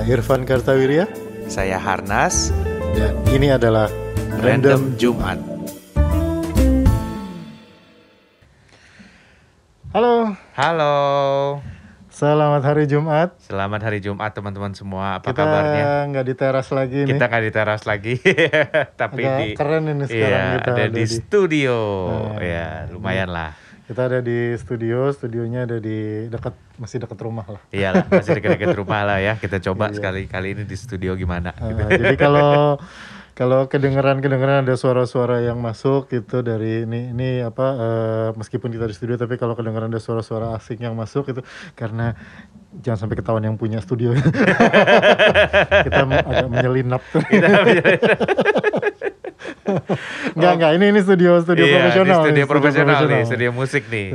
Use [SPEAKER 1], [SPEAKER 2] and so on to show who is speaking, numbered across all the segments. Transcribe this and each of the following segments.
[SPEAKER 1] Saya Irfan Kartawirya.
[SPEAKER 2] Saya Harnas.
[SPEAKER 1] Dan ini adalah Random Jumat. Halo.
[SPEAKER 2] Halo.
[SPEAKER 1] Selamat hari Jumat.
[SPEAKER 2] Selamat hari Jumat teman-teman semua. Apa
[SPEAKER 1] Kita
[SPEAKER 2] kabarnya?
[SPEAKER 1] Kita nggak di teras lagi nih.
[SPEAKER 2] Kita nggak di teras lagi. Tapi
[SPEAKER 1] agak keren ini sekarang kita
[SPEAKER 2] ada di studio. Ya lumayan
[SPEAKER 1] ini.
[SPEAKER 2] lah.
[SPEAKER 1] Kita ada di studionya ada di masih dekat rumah lah.
[SPEAKER 2] Iyalah, masih dekat rumah lah ya. Kita coba kali ini di studio gimana.
[SPEAKER 1] Jadi kalau kedengeran ada suara-suara yang masuk gitu dari ini meskipun kita di studio, tapi kalau kedengeran ada suara-suara asing yang masuk itu karena jangan sampai ketahuan yang punya studio. Kita agak menyelinap tuh. Enggak, ini studio profesional.
[SPEAKER 2] Ini studio profesional nih, studio musik nih.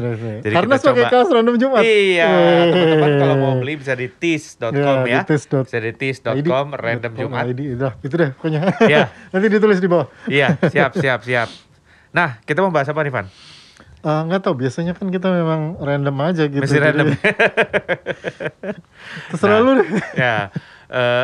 [SPEAKER 1] Jadi karena pakai kaos Random Jumat.
[SPEAKER 2] Iya, teman-teman kalau mau beli bisa di tis.com ya. Bisa di tis.com Random Jumat.
[SPEAKER 1] Itu deh pokoknya.
[SPEAKER 2] Iya.
[SPEAKER 1] Nanti ditulis di bawah.
[SPEAKER 2] Iya, siap. Nah, kita mau bahas apa nih, Van?
[SPEAKER 1] Nggak tahu, biasanya kan kita memang random aja gitu.
[SPEAKER 2] Masih random.
[SPEAKER 1] Terserah lu deh.
[SPEAKER 2] Ya.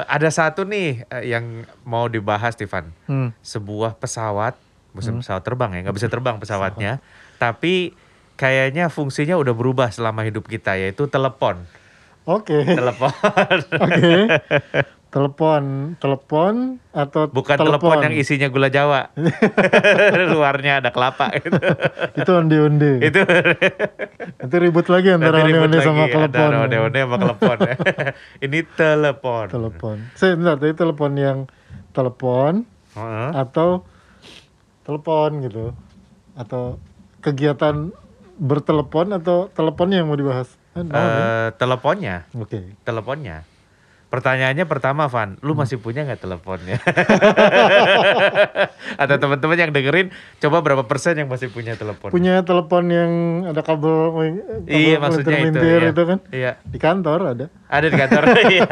[SPEAKER 2] Ada satu nih yang mau dibahas, Tivan. Sebuah pesawat, bukan pesawat terbang ya, nggak bisa terbang pesawatnya, tapi kayaknya fungsinya udah berubah selama hidup kita, yaitu telepon.
[SPEAKER 1] Oke.
[SPEAKER 2] Telepon.
[SPEAKER 1] Oke. Telepon atau
[SPEAKER 2] bukan telepon yang isinya gula Jawa. Luarnya ada kelapa gitu.
[SPEAKER 1] Itu onde-onde.
[SPEAKER 2] Itu
[SPEAKER 1] ribut lagi antara onde-onde sama telepon.
[SPEAKER 2] Antara onde-onde sama telepon. Ini telepon.
[SPEAKER 1] Bentar, tadi telepon yang telepon atau telepon gitu. Atau kegiatan bertelepon atau teleponnya yang mau dibahas?
[SPEAKER 2] Teleponnya.
[SPEAKER 1] Oke.
[SPEAKER 2] Teleponnya. Pertanyaannya pertama, Van, lu masih punya nggak teleponnya? Atau teman-teman yang dengerin, coba berapa persen yang masih punya telepon?
[SPEAKER 1] Punya telepon yang ada kabel
[SPEAKER 2] iya, maksudnya
[SPEAKER 1] itu kan?
[SPEAKER 2] Iya.
[SPEAKER 1] Di kantor ada.
[SPEAKER 2] Ada di kantor, iya.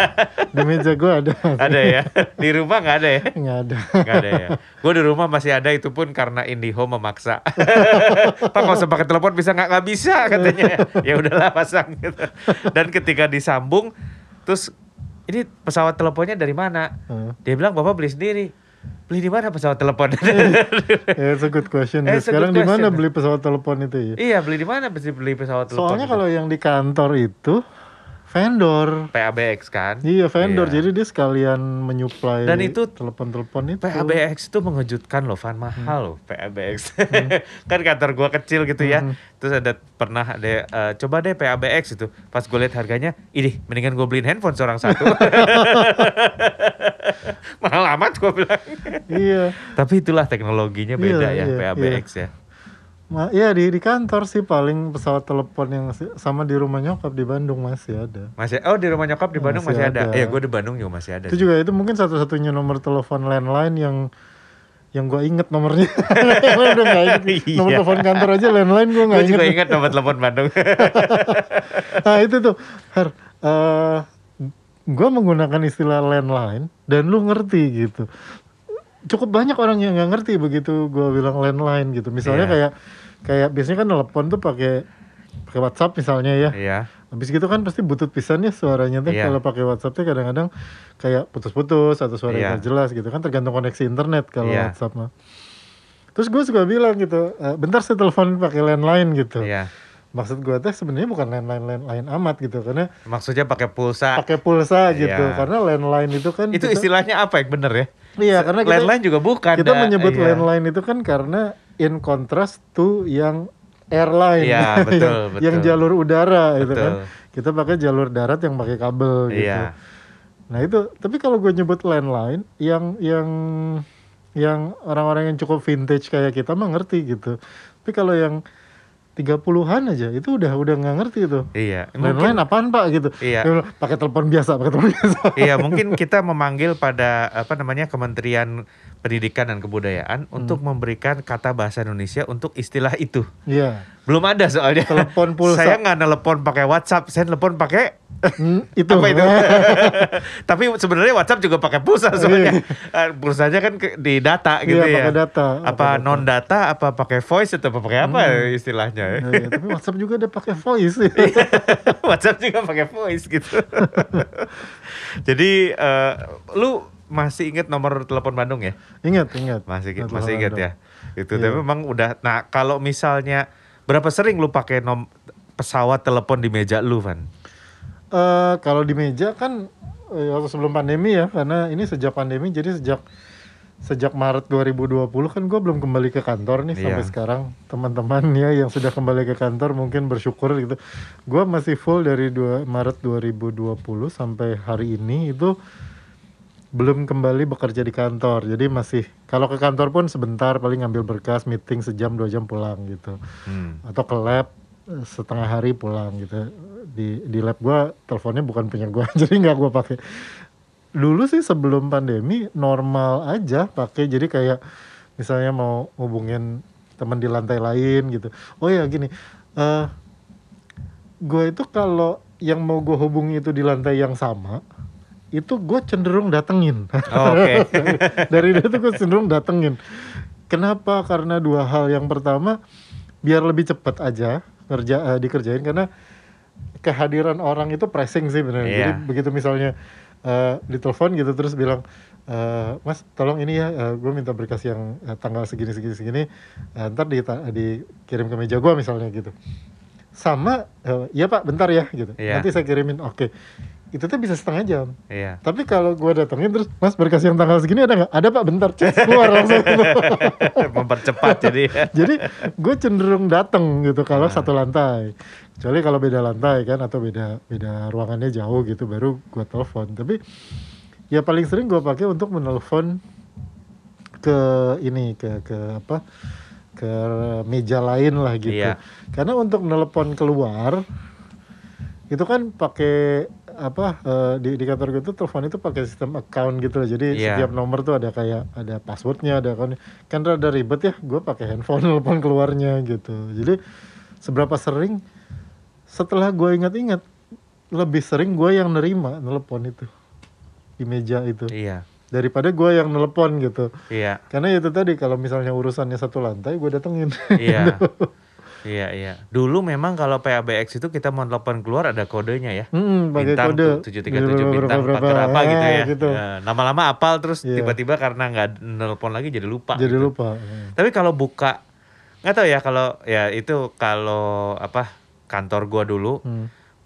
[SPEAKER 1] Di meja gue ada.
[SPEAKER 2] Ada ya? Di rumah nggak ada ya?
[SPEAKER 1] Nggak ada
[SPEAKER 2] ya? Gue di rumah masih ada, itu pun karena IndiHome memaksa. Pak, kalau usah pakai telepon bisa nggak bisa katanya. Ya udahlah, pasang gitu. Dan ketika disambung, terus ini pesawat teleponnya dari mana? Dia bilang bapak beli sendiri. Beli di mana pesawat telepon?
[SPEAKER 1] It's a good question. Sekarang di mana beli pesawat telepon itu ya?
[SPEAKER 2] Iya, beli di mana beli pesawat telepon?
[SPEAKER 1] Soalnya kalau yang di kantor itu vendor.
[SPEAKER 2] PABX kan?
[SPEAKER 1] Iya, vendor. Iya. Jadi dia sekalian menyuplai
[SPEAKER 2] dan itu
[SPEAKER 1] telepon-telepon itu.
[SPEAKER 2] PABX itu mengejutkan loh, Van, mahal loh PABX. Kan kantor gua kecil gitu ya. Terus pernah ada coba deh PABX itu. Pas gue lihat harganya, ini mendingan gue beliin handphone seorang satu. Mahal amat gue bilang.
[SPEAKER 1] Iya.
[SPEAKER 2] Tapi itulah teknologinya beda PABX ya.
[SPEAKER 1] Iya di kantor sih paling pesawat telepon yang sama di rumah nyokap di Bandung masih ada.
[SPEAKER 2] Di rumah nyokap di Bandung masih ada. Iya, gue di Bandung juga masih ada.
[SPEAKER 1] Itu juga itu mungkin satu-satunya nomor telepon landline yang gue inget nomornya. Udah nggak inget. Nomor telepon kantor aja landline gue nggak inget.
[SPEAKER 2] Gue juga inget nomor telepon Bandung.
[SPEAKER 1] Nah itu tuh, gue menggunakan istilah landline dan lu ngerti gitu. Cukup banyak orang yang nggak ngerti begitu gue bilang landline gitu. Misalnya kayak biasanya kan telepon tuh pakai WhatsApp misalnya ya.
[SPEAKER 2] Iya.
[SPEAKER 1] Habis gitu kan pasti butut pisan ya suaranya tuh. Kalau pakai WhatsApp tuh kadang-kadang kayak putus-putus atau suara yang gak jelas gitu kan, tergantung koneksi internet kalau WhatsApp mah. Terus gue suka bilang gitu, bentar saya telepon pakai landline gitu.
[SPEAKER 2] Iya.
[SPEAKER 1] Maksud gue tuh sebenarnya bukan landline amat gitu, karena
[SPEAKER 2] maksudnya pakai pulsa gitu.
[SPEAKER 1] Karena landline itu kan
[SPEAKER 2] itu istilahnya apa yang bener ya?
[SPEAKER 1] Iya, karena
[SPEAKER 2] landline juga bukan.
[SPEAKER 1] Kita menyebut landline itu kan karena in contrast to yang airline.
[SPEAKER 2] Iya, betul.
[SPEAKER 1] Yang jalur udara gitu kan. Kita pakai jalur darat yang pakai kabel gitu.
[SPEAKER 2] Iya.
[SPEAKER 1] Nah itu, tapi kalau gue nyebut landline yang orang-orang yang cukup vintage kayak kita mah ngerti gitu. Tapi kalau yang 30-an aja itu udah nggak ngerti itu.
[SPEAKER 2] Iya.
[SPEAKER 1] Landline apaan Pak gitu.
[SPEAKER 2] Iya.
[SPEAKER 1] Pakai telepon biasa.
[SPEAKER 2] Iya, mungkin kita memanggil pada Kementerian Pendidikan dan Kebudayaan untuk memberikan kata bahasa Indonesia untuk istilah itu.
[SPEAKER 1] Iya.
[SPEAKER 2] Belum ada soalnya.
[SPEAKER 1] Telepon pulsa.
[SPEAKER 2] Saya nggak nelpon pakai WhatsApp, saya nelpon pakai
[SPEAKER 1] Itu.
[SPEAKER 2] Apa itu? Tapi sebenarnya WhatsApp juga pakai pulsa sebenarnya. Pulsanya kan di data gitu
[SPEAKER 1] Iya,
[SPEAKER 2] ya.
[SPEAKER 1] pakai data.
[SPEAKER 2] Apa non data, apa pakai voice atau pakai apa istilahnya ya?
[SPEAKER 1] Iya, tapi WhatsApp juga ada pakai voice.
[SPEAKER 2] WhatsApp juga pakai voice gitu. Jadi lu masih inget nomor telepon Bandung ya?
[SPEAKER 1] Ingat.
[SPEAKER 2] Masih
[SPEAKER 1] Telepon
[SPEAKER 2] inget
[SPEAKER 1] Bandung.
[SPEAKER 2] ya. Itu
[SPEAKER 1] Iya.
[SPEAKER 2] tapi memang udah. Nah, kalau misalnya berapa sering lu pakai pesawat telepon di meja lu, Van?
[SPEAKER 1] Kalau di meja kan waktu sebelum pandemi ya, karena ini sejak pandemi, jadi sejak Maret 2020 kan gue belum kembali ke kantor nih sampai
[SPEAKER 2] Iya.
[SPEAKER 1] sekarang. Teman-teman ya yang sudah kembali ke kantor mungkin bersyukur gitu. Gue masih full dari Maret 2020 sampai hari ini itu belum kembali bekerja di kantor. Jadi masih, kalau ke kantor pun sebentar, paling ngambil berkas, meeting sejam 2 jam pulang gitu. Atau ke lab setengah hari pulang gitu. Di lab gue teleponnya bukan punya gue, jadi nggak gue pakai. Dulu sih sebelum pandemi normal aja pakai, jadi kayak misalnya mau hubungin teman di lantai lain gitu. Oh ya gini, gue itu kalau yang mau gue hubungi itu di lantai yang sama, itu gue cenderung datengin.
[SPEAKER 2] Oke.
[SPEAKER 1] Dari itu gue cenderung datengin. Kenapa? Karena dua hal. Yang pertama, biar lebih cepat aja dikerjain, karena kehadiran orang itu pressing sih benar.
[SPEAKER 2] Iya.
[SPEAKER 1] Jadi begitu misalnya ditelepon gitu terus bilang, Mas tolong ini ya, gue minta berkas yang tanggal segini, ntar dikirim ke meja gue misalnya gitu. Sama, iya Pak bentar ya gitu,
[SPEAKER 2] Iya.
[SPEAKER 1] nanti saya kirimin. Oke, itu tuh bisa setengah jam.
[SPEAKER 2] Iya.
[SPEAKER 1] Tapi kalau gue datengin terus, Mas berkas yang tanggal segini ada nggak? Ada Pak, bentar, cek keluar langsung.
[SPEAKER 2] Mempercepat jadi.
[SPEAKER 1] Jadi gue cenderung dateng gitu kalau satu lantai. Kecuali kalau beda lantai kan, atau beda ruangannya jauh gitu, baru gue telepon. Tapi ya paling sering gue pakai untuk menelpon ke ini, ke meja lain lah gitu.
[SPEAKER 2] Iya.
[SPEAKER 1] Karena untuk menelpon keluar itu kan pakai di kantor gue tuh telepon itu pakai sistem account gitu loh. Jadi
[SPEAKER 2] Iya.
[SPEAKER 1] setiap nomor tuh ada passwordnya, ada account. Kan rada ribet ya, gue pakai handphone telepon keluarnya gitu. Jadi seberapa sering, setelah gue ingat-ingat, lebih sering gue yang nerima telepon itu di meja itu
[SPEAKER 2] Iya.
[SPEAKER 1] daripada gue yang nelepon gitu.
[SPEAKER 2] Iya.
[SPEAKER 1] Karena itu tadi, kalau misalnya urusannya satu lantai, gue datengin.
[SPEAKER 2] Iya. Iya. Dulu memang kalau PABX itu kita mau telepon keluar ada kodenya ya.
[SPEAKER 1] Pakai
[SPEAKER 2] Bintang
[SPEAKER 1] kode
[SPEAKER 2] 737 bintang berapa gitu ya.
[SPEAKER 1] gitu.
[SPEAKER 2] Ya, lama-lama apal terus
[SPEAKER 1] Iya.
[SPEAKER 2] tiba-tiba karena nggak nelpon lagi jadi lupa.
[SPEAKER 1] Jadi
[SPEAKER 2] gitu.
[SPEAKER 1] lupa.
[SPEAKER 2] Tapi kalau buka, nggak tahu ya, kalau ya itu kalau kantor gua dulu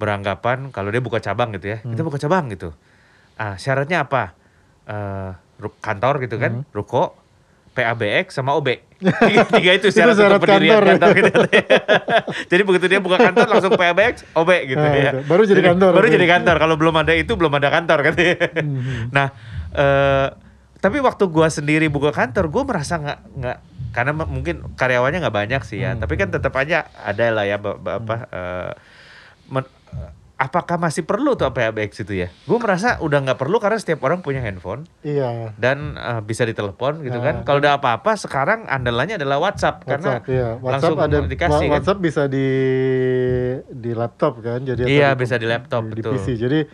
[SPEAKER 2] beranggapan kalau dia buka cabang gitu ya, kita buka cabang gitu. Syaratnya apa? Kantor gitu kan, ruko, PABX sama OB. Tiga itu syarat
[SPEAKER 1] syarat
[SPEAKER 2] untuk pendirian
[SPEAKER 1] kantor.
[SPEAKER 2] kantor gitu. Jadi begitu dia buka kantor langsung PABX, OB gitu ya.
[SPEAKER 1] Gitu. Baru jadi kantor.
[SPEAKER 2] Baru jadi kantor. Kalau belum ada itu belum ada kantor kan. Nah, tapi waktu gua sendiri buka kantor, gua merasa nggak karena mungkin karyawannya nggak banyak sih ya. Tapi kan tetap aja ada lah ya apakah masih perlu tuh PABX itu ya? Gue merasa udah nggak perlu karena setiap orang punya handphone.
[SPEAKER 1] Iya.
[SPEAKER 2] Dan bisa ditelepon gitu kan. Kalau udah apa-apa sekarang andalannya adalah WhatsApp karena
[SPEAKER 1] iya.
[SPEAKER 2] langsung dikasih kan.
[SPEAKER 1] WhatsApp bisa di laptop kan, jadi
[SPEAKER 2] Iya, bisa di laptop,
[SPEAKER 1] di
[SPEAKER 2] betul.
[SPEAKER 1] PC. Jadi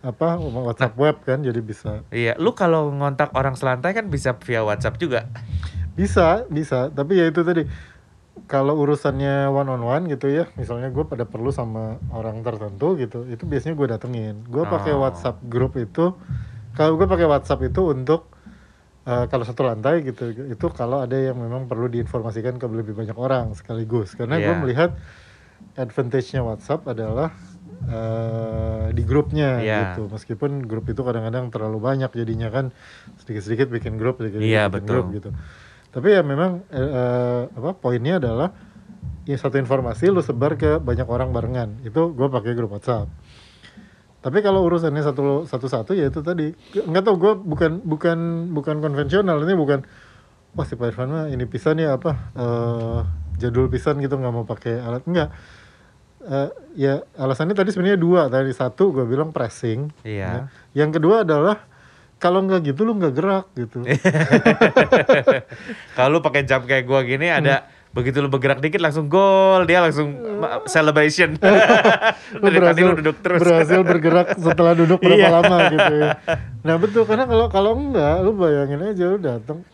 [SPEAKER 1] WhatsApp web kan, jadi bisa.
[SPEAKER 2] Iya, lu kalau ngontak orang selantai kan bisa via WhatsApp juga.
[SPEAKER 1] Bisa, tapi ya itu tadi, kalau urusannya one on one gitu ya, misalnya gue pada perlu sama orang tertentu gitu, itu biasanya gue datengin. Gue pakai WhatsApp grup itu, kalau gue pakai WhatsApp itu untuk kalau satu lantai gitu, itu kalau ada yang memang perlu diinformasikan ke lebih banyak orang sekaligus. Karena gue melihat advantage-nya WhatsApp adalah di grupnya gitu. Meskipun grup itu kadang-kadang terlalu banyak, jadinya kan sedikit-sedikit bikin grup, bikin grup gitu. Tapi ya memang poinnya adalah ya satu informasi lu sebar ke banyak orang barengan. Itu gue pakai grup WhatsApp. Tapi kalau urusannya satu-satu ya itu tadi, nggak tahu, gue bukan konvensional, ini bukan si Pak Irfan mah ini pisan ya jadul pisan gitu, nggak mau pakai alat, enggak. Ya alasannya tadi sebenarnya dua. Tadi satu gue bilang pressing.
[SPEAKER 2] Iya.
[SPEAKER 1] Ya. Yang kedua adalah kalau nggak gitu lu nggak gerak gitu.
[SPEAKER 2] Kalau lu pakai jam kayak gua gini ada Begitu lu bergerak dikit langsung gol, dia langsung celebration.
[SPEAKER 1] Lu
[SPEAKER 2] Dari tadi lu duduk terus.
[SPEAKER 1] berhasil bergerak setelah duduk berapa
[SPEAKER 2] Iya.
[SPEAKER 1] lama gitu ya. Nah betul, karena kalau enggak, lu bayangin aja lu datang,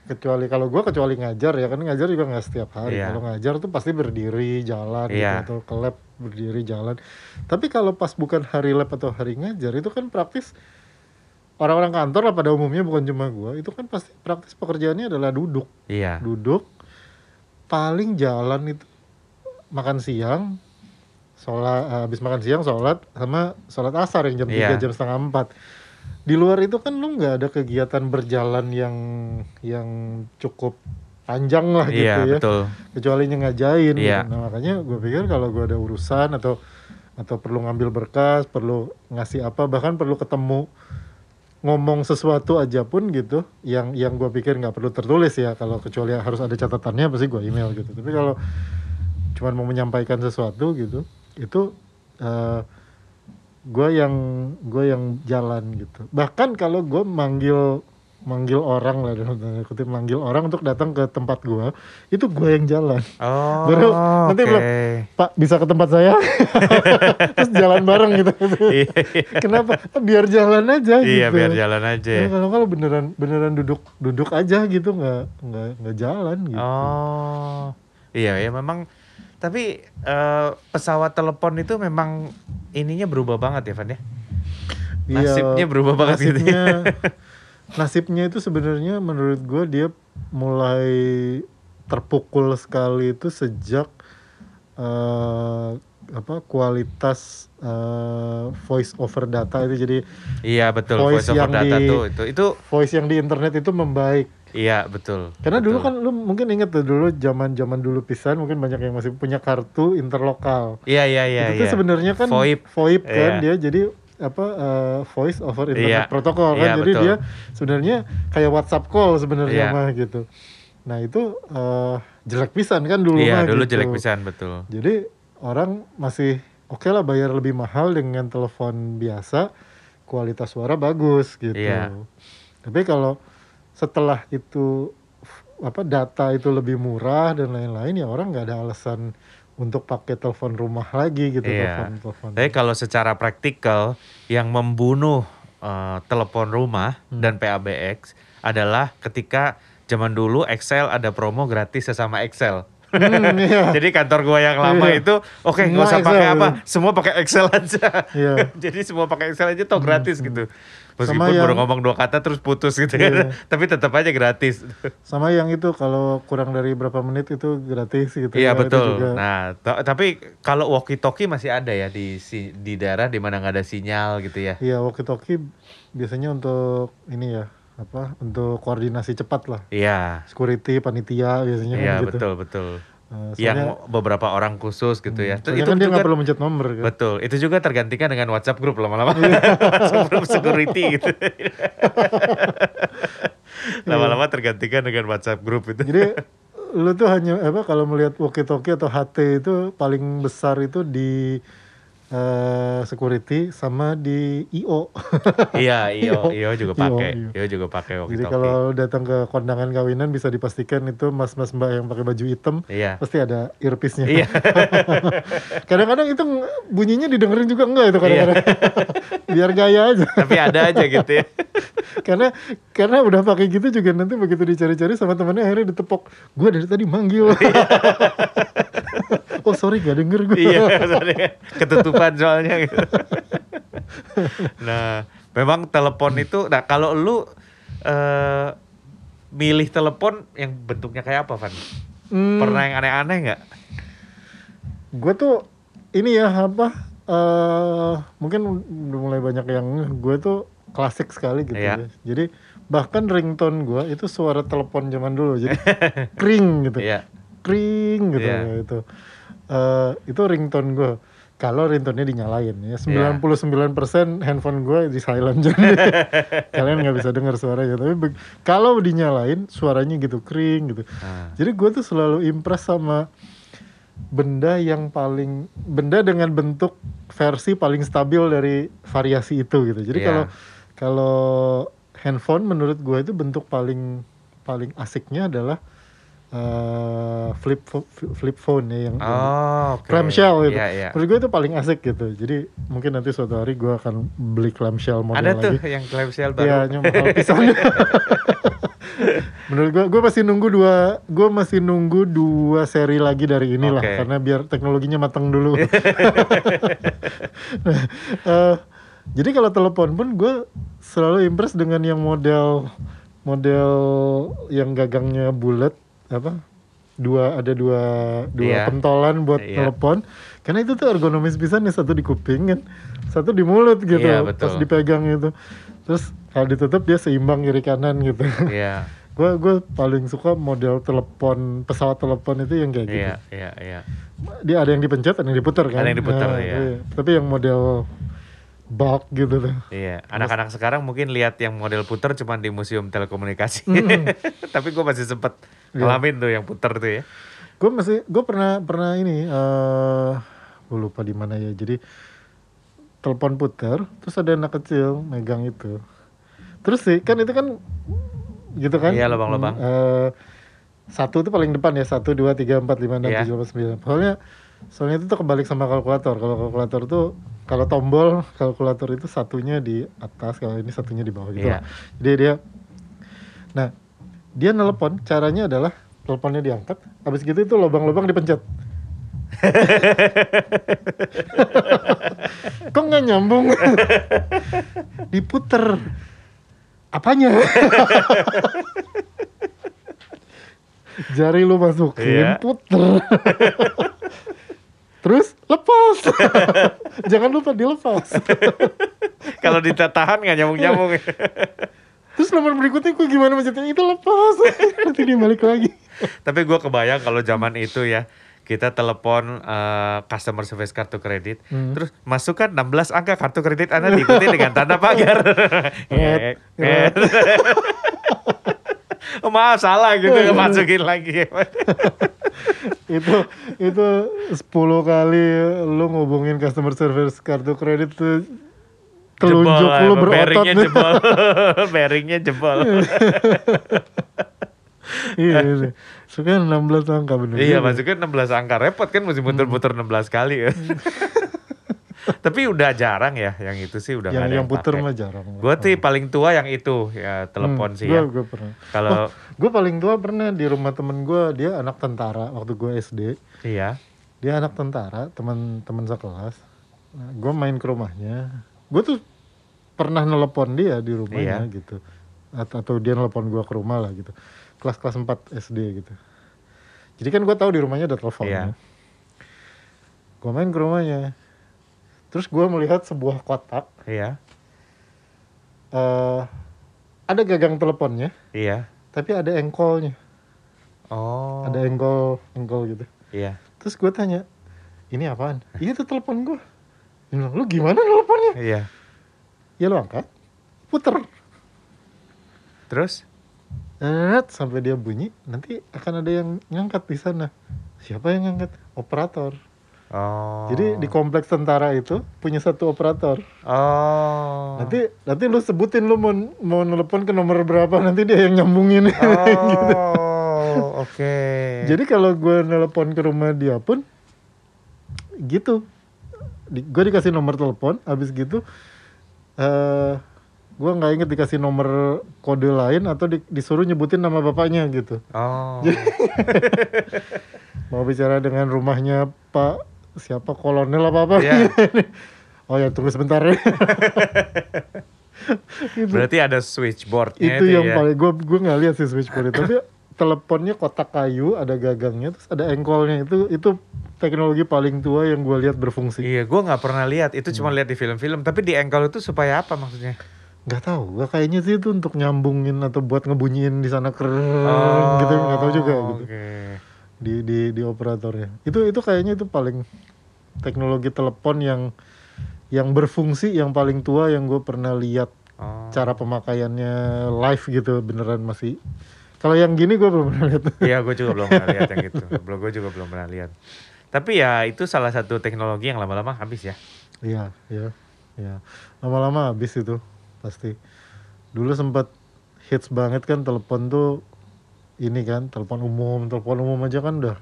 [SPEAKER 1] kecuali kalau gua kecuali ngajar ya, kan ngajar juga nggak setiap hari.
[SPEAKER 2] Iya.
[SPEAKER 1] Kalau ngajar tuh pasti berdiri jalan gitu,
[SPEAKER 2] Iya.
[SPEAKER 1] atau ke lab berdiri jalan. Tapi kalau pas bukan hari lab atau hari ngajar, itu kan praktis. Orang-orang kantor lah pada umumnya, bukan cuma gua, itu kan pasti praktis pekerjaannya adalah duduk.
[SPEAKER 2] Iya.
[SPEAKER 1] Duduk, paling jalan itu makan siang, habis makan siang sholat, sama sholat asar yang jam 3
[SPEAKER 2] Iya.
[SPEAKER 1] jam setengah 4. Di luar itu kan lu nggak ada kegiatan berjalan yang cukup panjang lah gitu
[SPEAKER 2] Iya,
[SPEAKER 1] ya,
[SPEAKER 2] betul.
[SPEAKER 1] kecuali ngajain
[SPEAKER 2] Iya.
[SPEAKER 1] gitu. Nah makanya gue pikir kalau gue ada urusan atau perlu ngambil berkas, perlu ngasih apa, bahkan perlu ketemu, ngomong sesuatu aja pun gitu, yang gue pikir nggak perlu tertulis ya, kalau kecuali harus ada catatannya pasti gue email gitu. Tapi kalau cuman mau menyampaikan sesuatu gitu, itu gue yang jalan gitu. Bahkan kalau gue manggil orang lah, dalam tanda kutip manggil orang untuk datang ke tempat gue, itu gue yang jalan.
[SPEAKER 2] Oh,
[SPEAKER 1] Baru nanti
[SPEAKER 2] oke.
[SPEAKER 1] bilang, Pak bisa ke tempat saya? Terus jalan bareng gitu.
[SPEAKER 2] Iya.
[SPEAKER 1] Kenapa? Biar jalan aja gitu.
[SPEAKER 2] Iya, biar jalan aja.
[SPEAKER 1] Ya, kalau beneran duduk aja gitu, nggak jalan gitu.
[SPEAKER 2] Oh, iya ya memang. Tapi pesawat telepon itu memang ininya berubah banget ya, Van ya. Nasibnya berubah banget gitu ya.
[SPEAKER 1] Nasibnya itu sebenarnya menurut gue dia mulai terpukul sekali itu sejak kualitas voice over data itu. Jadi
[SPEAKER 2] Iya betul, voice over data itu
[SPEAKER 1] voice yang di internet itu membaik.
[SPEAKER 2] Iya betul.
[SPEAKER 1] Karena
[SPEAKER 2] betul.
[SPEAKER 1] dulu kan lu mungkin inget tuh, dulu zaman dulu pisan, mungkin banyak yang masih punya kartu interlokal.
[SPEAKER 2] Iya.
[SPEAKER 1] Itu tuh sebenarnya kan VoIP kan,
[SPEAKER 2] Iya.
[SPEAKER 1] dia jadi voice over internet
[SPEAKER 2] Iya.
[SPEAKER 1] protokol kan.
[SPEAKER 2] Iya,
[SPEAKER 1] Jadi
[SPEAKER 2] betul.
[SPEAKER 1] dia sebenarnya kayak WhatsApp call sebenarnya
[SPEAKER 2] Iya.
[SPEAKER 1] mah gitu. Nah itu jelek pisan kan dulu
[SPEAKER 2] Iya,
[SPEAKER 1] mah
[SPEAKER 2] dulu
[SPEAKER 1] gitu.
[SPEAKER 2] jelek pisan betul.
[SPEAKER 1] Jadi orang masih oke lah bayar lebih mahal dengan telepon biasa, kualitas suara bagus gitu.
[SPEAKER 2] Iya.
[SPEAKER 1] Tapi kalau setelah itu data itu lebih murah dan lain-lain, ya orang nggak ada alasan untuk pakai telepon rumah lagi gitu.
[SPEAKER 2] Iya.
[SPEAKER 1] Telepon.
[SPEAKER 2] Tapi kalau secara praktikal yang membunuh telepon rumah dan PABX adalah ketika zaman dulu Excel ada promo gratis sesama Excel.
[SPEAKER 1] Iya.
[SPEAKER 2] Jadi kantor gua yang lama
[SPEAKER 1] Iya.
[SPEAKER 2] itu oke, nggak
[SPEAKER 1] Semua
[SPEAKER 2] usah
[SPEAKER 1] Excel,
[SPEAKER 2] pakai
[SPEAKER 1] gitu.
[SPEAKER 2] apa, semua pakai Excel aja.
[SPEAKER 1] Iya.
[SPEAKER 2] Jadi semua pakai Excel aja toh gratis gitu.
[SPEAKER 1] Sama
[SPEAKER 2] Meskipun baru
[SPEAKER 1] yang-
[SPEAKER 2] ngomong 2 kata terus putus gitu
[SPEAKER 1] Iya.
[SPEAKER 2] kan. Tapi tetap aja gratis.
[SPEAKER 1] Sama yang itu kalau kurang dari berapa menit itu gratis gitu.
[SPEAKER 2] Iya
[SPEAKER 1] ya, itu
[SPEAKER 2] betul.
[SPEAKER 1] juga.
[SPEAKER 2] Nah, tapi kalau walkie talkie masih ada ya di daerah di mana nggak ada sinyal gitu ya.
[SPEAKER 1] Iya, walkie talkie biasanya untuk ini ya, untuk koordinasi cepat lah.
[SPEAKER 2] Iya.
[SPEAKER 1] Security, panitia biasanya
[SPEAKER 2] Iya
[SPEAKER 1] kan gitu.
[SPEAKER 2] betul.
[SPEAKER 1] Soalnya,
[SPEAKER 2] Yang beberapa orang khusus gitu ya.
[SPEAKER 1] soalnya
[SPEAKER 2] Itu
[SPEAKER 1] kan dia nggak
[SPEAKER 2] juga
[SPEAKER 1] perlu mencet nomor kan.
[SPEAKER 2] betul. Itu juga tergantikan dengan WhatsApp group lama-lama. WhatsApp group security gitu. Lama-lama tergantikan dengan WhatsApp group itu.
[SPEAKER 1] Jadi lu tuh hanya kalau melihat walkie talkie atau HT itu paling besar itu di security sama di IO.
[SPEAKER 2] Iya, IO juga pakai.
[SPEAKER 1] IO.
[SPEAKER 2] IO juga pakai walkie
[SPEAKER 1] Jadi
[SPEAKER 2] talkie.
[SPEAKER 1] kalau datang ke kondangan kawinan bisa dipastikan itu mas-mas mbak yang pakai baju hitam
[SPEAKER 2] Iya.
[SPEAKER 1] pasti ada earpiece-nya.
[SPEAKER 2] Iya.
[SPEAKER 1] Kadang-kadang itu bunyinya didengerin juga enggak itu kadang-kadang. Biar gaya aja.
[SPEAKER 2] Tapi ada aja gitu ya.
[SPEAKER 1] karena udah pakai gitu juga nanti begitu dicari-cari sama temennya akhirnya ditepok. Gue dari tadi manggil. Oh sorry gak denger gue.
[SPEAKER 2] Iya, soalnya ketutupan soalnya gitu. Nah, memang telepon itu, nah kalau lu milih telepon yang bentuknya kayak apa, Van? Pernah yang aneh-aneh nggak?
[SPEAKER 1] Gue tuh ini ya mungkin udah mulai banyak yang gue tuh klasik sekali gitu
[SPEAKER 2] Iya.
[SPEAKER 1] ya. Jadi bahkan ringtone gue itu suara telepon zaman dulu, jadi kring gitu.
[SPEAKER 2] Iya.
[SPEAKER 1] Kring gitu
[SPEAKER 2] Iya.
[SPEAKER 1] ya, itu. Itu ringtone gue. Kalau ringtone-nya dinyalain ya, 99% handphone gue di silent, jadi kalian nggak bisa dengar suaranya. Tapi kalau dinyalain suaranya gitu kring gitu. Jadi gue tuh selalu impress sama benda dengan bentuk versi paling stabil dari variasi itu gitu. Jadi
[SPEAKER 2] Iya.
[SPEAKER 1] kalau handphone menurut gue itu bentuk paling asiknya adalah flip phone ya yang
[SPEAKER 2] Oh, oke.
[SPEAKER 1] clamshell gitu.
[SPEAKER 2] Iya, iya.
[SPEAKER 1] Menurut gue itu paling asik gitu. Jadi mungkin nanti suatu hari gue akan beli clamshell
[SPEAKER 2] Ada
[SPEAKER 1] model
[SPEAKER 2] tuh
[SPEAKER 1] lagi.
[SPEAKER 2] yang clamshell
[SPEAKER 1] Ya,
[SPEAKER 2] baru.
[SPEAKER 1] mahal pisan. Menurut gue masih nunggu dua seri lagi dari inilah
[SPEAKER 2] Oke.
[SPEAKER 1] karena biar teknologinya matang dulu. Eh, jadi kalau telepon pun gue selalu impress dengan yang model model yang gagangnya bulat apa ada dua
[SPEAKER 2] Iya,
[SPEAKER 1] pentolan buat
[SPEAKER 2] iya.
[SPEAKER 1] telepon karena itu tuh ergonomis pisan nih, satu di kuping kan, satu di mulut
[SPEAKER 2] Iya,
[SPEAKER 1] gitu pas
[SPEAKER 2] betul.
[SPEAKER 1] dipegang itu, terus kalau ditutup dia seimbang kiri kanan gitu.
[SPEAKER 2] Iya,
[SPEAKER 1] Gue paling suka model telepon pesawat telepon itu yang kayak gitu.
[SPEAKER 2] iya, iya, iya.
[SPEAKER 1] Dia ada yang dipencet, ada yang diputar
[SPEAKER 2] Ada
[SPEAKER 1] kan.
[SPEAKER 2] yang diputar
[SPEAKER 1] Nah,
[SPEAKER 2] ya.
[SPEAKER 1] tapi yang model bulk gitu tuh.
[SPEAKER 2] Iya, anak-anak sekarang mungkin lihat yang model puter cuma di museum telekomunikasi.
[SPEAKER 1] Mm-mm.
[SPEAKER 2] Tapi gue masih sempet
[SPEAKER 1] Iya.
[SPEAKER 2] ngalamin tuh yang puter tuh ya.
[SPEAKER 1] Gue pernah ini gue lupa di mana ya. Jadi telepon putar, terus ada anak kecil megang itu. Terus sih kan itu kan gitu kan.
[SPEAKER 2] Iya, lubang-lubang.
[SPEAKER 1] Satu itu paling depan ya, 1, 2, 3, 4, 5, 6,
[SPEAKER 2] Iya,
[SPEAKER 1] 7, 8, 9. Soalnya itu tuh kebalik sama kalkulator. Kalau kalkulator tuh kalau tombol kalkulator itu satunya di atas, kalau ini satunya di bawah gitu
[SPEAKER 2] iya.
[SPEAKER 1] lah. Jadi nah dia nelpon, caranya adalah teleponnya diangkat, habis gitu itu lubang-lubang dipencet. Kok nggak nyambung? Diputer. Apanya? Jari lu masukin,
[SPEAKER 2] Iya.
[SPEAKER 1] puter. Terus lepas. Jangan lupa dilepas.
[SPEAKER 2] Kalau ditahan nggak nyambung-nyambung.
[SPEAKER 1] Terus nomor berikutnya gue gimana maksudnya? Itu lepas. Nanti dia balik lagi.
[SPEAKER 2] Tapi gue kebayang kalau zaman itu ya, kita telepon customer service kartu kredit, terus masukkan 16 angka kartu kredit Anda diikuti dengan tanda pagar.
[SPEAKER 1] Red,
[SPEAKER 2] Ngek. Oh, maaf salah gitu, masukin lagi.
[SPEAKER 1] itu 10 kali lu ngubungin customer service kartu kredit tuh telunjuk lu berotot.
[SPEAKER 2] Bearingnya jebol. Bearingnya jebol.
[SPEAKER 1] Iya. Suka 16 angka bener.
[SPEAKER 2] Iya,
[SPEAKER 1] juga.
[SPEAKER 2] masukin 16 angka. Repot kan mesti muter-muter 16 kali ya. Tapi udah jarang ya, yang itu sih udah nggak ada
[SPEAKER 1] Yang
[SPEAKER 2] yang
[SPEAKER 1] puter
[SPEAKER 2] pakai.
[SPEAKER 1] mah jarang.
[SPEAKER 2] Gue tuh paling tua yang itu, ya telepon sih ya.
[SPEAKER 1] Gue pernah.
[SPEAKER 2] Kalau
[SPEAKER 1] Gue paling tua pernah di rumah temen gue, dia anak tentara waktu gue SD.
[SPEAKER 2] iya,
[SPEAKER 1] Dia anak tentara, teman sekelas. Nah, gue main ke rumahnya. Gue tuh pernah nelepon dia di rumahnya
[SPEAKER 2] Iya.
[SPEAKER 1] gitu. Atau dia nelepon gue ke rumah lah gitu. Kelas 4 SD gitu. Jadi kan gue tahu di rumahnya ada teleponnya.
[SPEAKER 2] Iya.
[SPEAKER 1] Gue main ke rumahnya. Terus gue melihat sebuah kotak.
[SPEAKER 2] Iya.
[SPEAKER 1] Ada gagang teleponnya,
[SPEAKER 2] Iya.
[SPEAKER 1] tapi ada engkolnya.
[SPEAKER 2] Oh.
[SPEAKER 1] Ada engkol gitu.
[SPEAKER 2] Iya.
[SPEAKER 1] Terus gue tanya, ini apaan? Iya itu telepon gue. Dia bilang, lu gimana teleponnya?
[SPEAKER 2] Iya.
[SPEAKER 1] Ya lu angkat, puter.
[SPEAKER 2] Terus?
[SPEAKER 1] Sampai dia bunyi, nanti akan ada yang ngangkat di sana. Siapa yang ngangkat? Operator.
[SPEAKER 2] Oh.
[SPEAKER 1] Jadi di kompleks tentara itu punya satu operator.
[SPEAKER 2] Oh.
[SPEAKER 1] Nanti lu sebutin lu mau nelpon ke nomor berapa, nanti dia yang nyambungin. Gitu.
[SPEAKER 2] Oh, oke.
[SPEAKER 1] Jadi kalau gue nelpon ke rumah dia pun gitu. Gue dikasih nomor telepon, habis gitu gue nggak inget dikasih nomor kode lain atau disuruh nyebutin nama bapaknya gitu.
[SPEAKER 2] Oh.
[SPEAKER 1] Mau bicara dengan rumahnya Pak siapa kolonel apa
[SPEAKER 2] Iya.
[SPEAKER 1] Oh ya tunggu sebentar ya.
[SPEAKER 2] Berarti ada switchboardnya
[SPEAKER 1] Itu yang
[SPEAKER 2] ya.
[SPEAKER 1] paling gue nggak lihat sih switchboard itu, tapi teleponnya kotak kayu, ada gagangnya, terus ada engkolnya. Itu teknologi paling tua yang gue lihat berfungsi.
[SPEAKER 2] Iya, gue nggak pernah lihat. Itu cuma lihat di film-film. Tapi di engkol itu supaya apa maksudnya?
[SPEAKER 1] Nggak tahu, gue kayaknya sih itu untuk nyambungin atau buat ngebunyiin di sana keren gitu, nggak tahu juga gitu.
[SPEAKER 2] Okay.
[SPEAKER 1] Di operatornya. Itu kayaknya itu paling teknologi telepon yang berfungsi yang paling tua yang gue pernah lihat. Cara pemakaiannya live gitu beneran masih. Kalau yang gini gue belum pernah lihat.
[SPEAKER 2] Iya, gue juga belum pernah lihat yang gitu. Gue juga belum pernah lihat. Tapi ya itu salah satu teknologi yang lama-lama habis ya.
[SPEAKER 1] Iya. Lama-lama habis itu pasti. Dulu sempat hits banget kan telepon tuh ini kan telepon umum aja kan udah.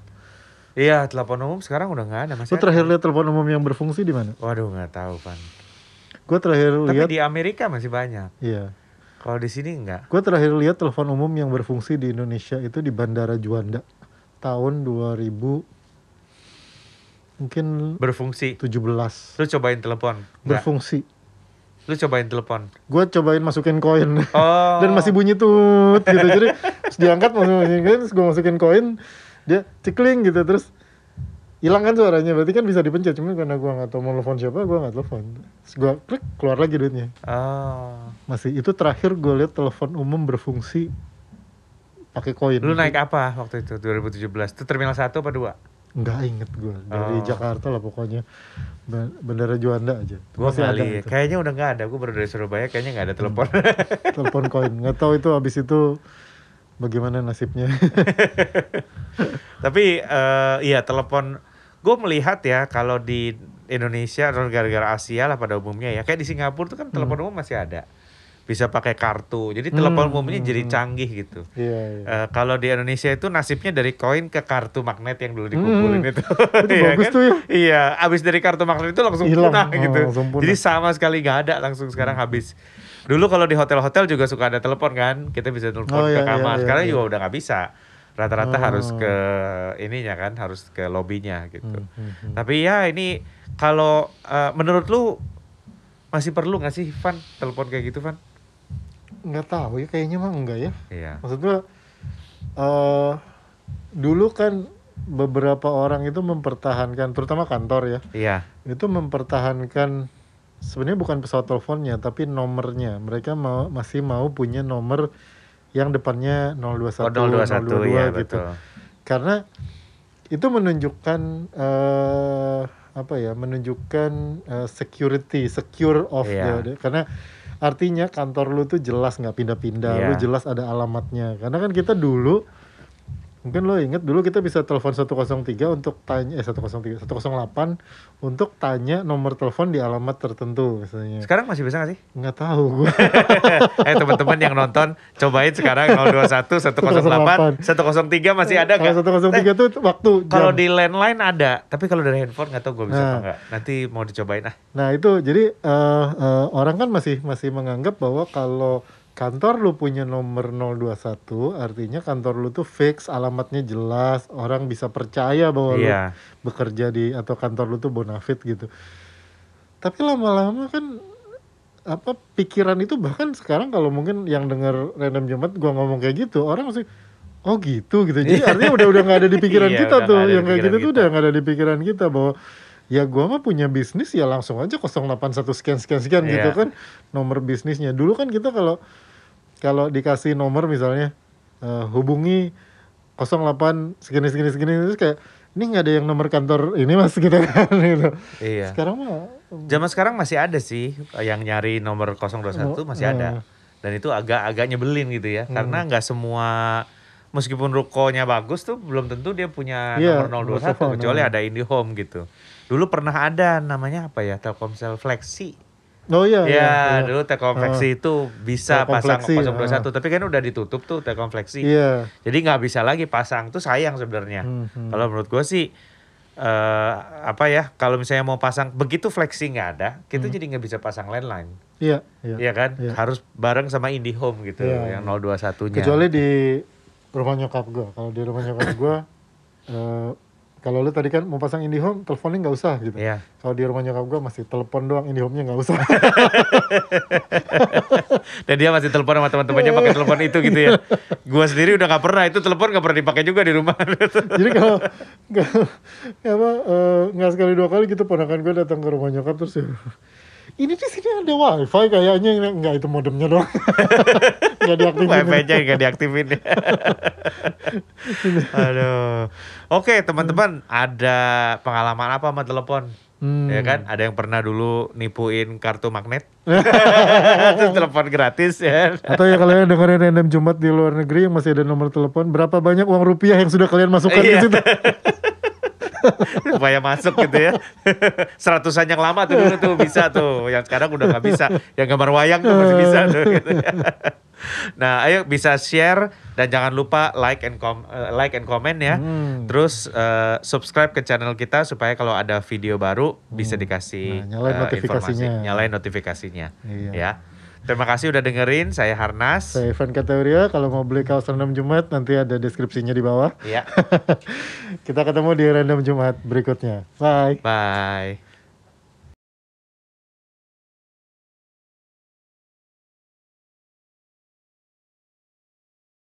[SPEAKER 2] Iya, telepon umum sekarang udah nggak ada, masih
[SPEAKER 1] Gue
[SPEAKER 2] ada.
[SPEAKER 1] terakhir lihat telepon umum yang berfungsi di mana?
[SPEAKER 2] Waduh, nggak tahu, Van.
[SPEAKER 1] Gue terakhir
[SPEAKER 2] Tapi
[SPEAKER 1] lihat,
[SPEAKER 2] di Amerika masih banyak.
[SPEAKER 1] iya.
[SPEAKER 2] Kalau di sini nggak.
[SPEAKER 1] Gue terakhir lihat telepon umum yang berfungsi di Indonesia itu di Bandara Juanda tahun 2000 mungkin
[SPEAKER 2] Berfungsi.
[SPEAKER 1] 17.
[SPEAKER 2] Lu cobain telepon? Nggak.
[SPEAKER 1] Berfungsi.
[SPEAKER 2] Lu cobain telepon?
[SPEAKER 1] Gue cobain masukin koin
[SPEAKER 2] Oh.
[SPEAKER 1] dan masih bunyi tut gitu. Jadi terus diangkat masukin koin, terus gue masukin koin, dia cikling gitu, terus hilang kan suaranya. Berarti kan bisa dipencet, cuma karena gue nggak tahu mau telepon siapa, gue nggak telepon. Terus gue klik, keluar lagi duitnya.
[SPEAKER 2] Oh.
[SPEAKER 1] Masih itu terakhir gue lihat telepon umum berfungsi pakai koin.
[SPEAKER 2] Lu naik apa waktu itu 2017? Itu Terminal 1 apa 2?
[SPEAKER 1] Nggak inget gue, dari
[SPEAKER 2] Oh.
[SPEAKER 1] Jakarta lah pokoknya. Bandara Juanda aja.
[SPEAKER 2] Gua
[SPEAKER 1] Masih ada
[SPEAKER 2] kali.
[SPEAKER 1] itu.
[SPEAKER 2] Kayaknya udah nggak ada. Gue baru dari Surabaya, kayaknya nggak ada telepon.
[SPEAKER 1] Telepon koin. Nggak tahu itu habis itu bagaimana nasibnya.
[SPEAKER 2] Tapi iya telepon. Gue melihat ya kalau di Indonesia atau negara-negara Asia lah pada umumnya ya, kayak di Singapura tuh kan telepon umum masih ada. Bisa pakai kartu. Jadi telepon umumnya jadi canggih gitu.
[SPEAKER 1] Iya, iya.
[SPEAKER 2] Kalau di Indonesia itu nasibnya dari koin ke kartu magnet yang dulu dikumpulin itu.
[SPEAKER 1] Itu
[SPEAKER 2] Iya
[SPEAKER 1] bagus
[SPEAKER 2] kan?
[SPEAKER 1] tuh ya.
[SPEAKER 2] Iya, abis dari kartu magnet itu langsung
[SPEAKER 1] Hilang.
[SPEAKER 2] punah gitu.
[SPEAKER 1] Langsung punah.
[SPEAKER 2] Jadi sama sekali nggak ada, langsung sekarang habis. Dulu kalau di hotel-hotel juga suka ada telepon kan, kita bisa telepon
[SPEAKER 1] Oh,
[SPEAKER 2] ke
[SPEAKER 1] iya,
[SPEAKER 2] kamar.
[SPEAKER 1] iya,
[SPEAKER 2] Sekarang
[SPEAKER 1] iya.
[SPEAKER 2] juga udah nggak bisa. Rata-rata
[SPEAKER 1] Oh.
[SPEAKER 2] harus ke ininya kan, harus ke lobbynya gitu.
[SPEAKER 1] Hmm.
[SPEAKER 2] Tapi ya ini kalau menurut lu masih perlu nggak sih Van telepon kayak gitu Van?
[SPEAKER 1] Nggak tahu ya, kayaknya mah enggak ya.
[SPEAKER 2] Iya.
[SPEAKER 1] Maksud gue dulu kan beberapa orang itu mempertahankan, terutama kantor ya,
[SPEAKER 2] Iya.
[SPEAKER 1] itu mempertahankan sebenarnya bukan pesawat teleponnya tapi nomornya. Mereka masih mau punya nomor yang depannya 021,
[SPEAKER 2] 021 ya
[SPEAKER 1] gitu.
[SPEAKER 2] betul.
[SPEAKER 1] Karena itu menunjukkan apa ya? Menunjukkan secure of
[SPEAKER 2] Iya.
[SPEAKER 1] karena artinya kantor lu tuh jelas nggak pindah-pindah,
[SPEAKER 2] Iya.
[SPEAKER 1] lu jelas ada alamatnya. Karena kan kita dulu, mungkin lo inget dulu kita bisa telepon 103 untuk tanya 108 untuk tanya nomor telepon di alamat tertentu misalnya.
[SPEAKER 2] Sekarang masih bisa nggak sih?
[SPEAKER 1] Nggak tahu gue.
[SPEAKER 2] Teman-teman yang nonton cobain sekarang 021 108 103 masih ada nggak?
[SPEAKER 1] Kalau 103 tuh waktu
[SPEAKER 2] Kalau
[SPEAKER 1] jam.
[SPEAKER 2] di landline ada, tapi kalau dari handphone nggak tahu gue bisa
[SPEAKER 1] Nah.
[SPEAKER 2] apa nggak. Nanti mau dicobain ah.
[SPEAKER 1] Nah itu jadi orang kan masih menganggap bahwa kalau kantor lu punya nomor 021 artinya kantor lu tuh fix, alamatnya jelas, orang bisa percaya bahwa lu
[SPEAKER 2] Iya.
[SPEAKER 1] bekerja di atau kantor lu tuh bonafit gitu. Tapi lama-lama kan apa pikiran itu, bahkan sekarang kalau mungkin yang dengar Random Jumat gua ngomong kayak gitu, orang masih oh gitu. Jadi artinya udah nggak ada di pikiran
[SPEAKER 2] Iya,
[SPEAKER 1] kita
[SPEAKER 2] udah
[SPEAKER 1] tuh,
[SPEAKER 2] nggak ada di
[SPEAKER 1] yang kayak
[SPEAKER 2] pikiran
[SPEAKER 1] gitu tuh
[SPEAKER 2] kita.
[SPEAKER 1] udah nggak ada di pikiran kita bahwa ya gua mah punya bisnis ya langsung aja 081 sekian gitu
[SPEAKER 2] Iya.
[SPEAKER 1] kan nomor bisnisnya. Dulu kan kita kalau dikasih nomor misalnya hubungi 08 segini terus kayak ini nggak ada yang nomor kantor ini mas gitu kan gitu.
[SPEAKER 2] Iya.
[SPEAKER 1] Sekarang mah
[SPEAKER 2] Zaman sekarang masih ada sih yang nyari nomor 021 masih ada. Dan itu agak nyebelin gitu ya. Karena nggak semua, meskipun rukonya bagus tuh belum tentu dia punya
[SPEAKER 1] Iya,
[SPEAKER 2] nomor 021
[SPEAKER 1] telepon,
[SPEAKER 2] kecuali ada IndiHome gitu. Dulu pernah ada namanya apa ya? Telkomsel Flexi.
[SPEAKER 1] oh iya,
[SPEAKER 2] Ya, dulu Telkom Flexi itu bisa
[SPEAKER 1] Telkom
[SPEAKER 2] pasang
[SPEAKER 1] Flexi,
[SPEAKER 2] 021, tapi kan udah ditutup tuh Telkom Flexi.
[SPEAKER 1] iya.
[SPEAKER 2] Jadi nggak bisa lagi pasang, tuh sayang sebenarnya. Kalau menurut gue sih apa ya, kalau misalnya mau pasang begitu Flexi nggak ada, kita jadi nggak bisa pasang landline.
[SPEAKER 1] Iya.
[SPEAKER 2] Iya kan?
[SPEAKER 1] Iya.
[SPEAKER 2] Harus bareng sama IndiHome gitu,
[SPEAKER 1] Iya.
[SPEAKER 2] yang 021-nya.
[SPEAKER 1] Kecuali di rumah nyokap gue. Kalau di rumah nyokap gue, kalau lu tadi kan mau pasang IndiHome, teleponnya nggak usah gitu.
[SPEAKER 2] Iya.
[SPEAKER 1] Kalau di rumah nyokap gue masih telepon doang, IndiHome-nya nggak usah.
[SPEAKER 2] Dan dia masih telepon sama teman-temannya pakai telepon itu gitu ya. Gua sendiri udah nggak pernah, itu telepon nggak pernah dipakai juga di rumah.
[SPEAKER 1] Jadi kalau nggak sekali dua kali gitu ponakan gue datang ke rumah nyokap terus ini di sini ada wifi kayaknya, nggak itu modemnya doang. Nggak diaktifin.
[SPEAKER 2] Wifi-nya nggak diaktifin. Aduh. Oke teman-teman, ada pengalaman apa sama telepon? Ya kan? Ada yang pernah dulu nipuin kartu magnet? Terus telepon gratis ya.
[SPEAKER 1] Atau ya kalian dengerin Random Jumat di luar negeri yang masih ada nomor telepon, berapa banyak uang rupiah yang sudah kalian masukkan di
[SPEAKER 2] Iya.
[SPEAKER 1] situ?
[SPEAKER 2] Supaya masuk gitu ya. 100-an yang lama tuh dulu tuh bisa tuh. Yang sekarang udah nggak bisa. Yang gambar wayang tuh masih bisa tuh. Gitu. Nah, ayo bisa share dan jangan lupa like and comment ya. Terus subscribe ke channel kita supaya kalau ada video baru bisa dikasih
[SPEAKER 1] Nah, nyalain notifikasinya.
[SPEAKER 2] informasi, nyalain notifikasinya.
[SPEAKER 1] Iya.
[SPEAKER 2] Ya. Terima kasih udah dengerin. Saya Harnas.
[SPEAKER 1] Saya Ivan Kategoria. Kalau mau beli kaos Random Jumat nanti ada deskripsinya di bawah.
[SPEAKER 2] Iya.
[SPEAKER 1] Kita ketemu di Random Jumat berikutnya. Bye.
[SPEAKER 2] Bye.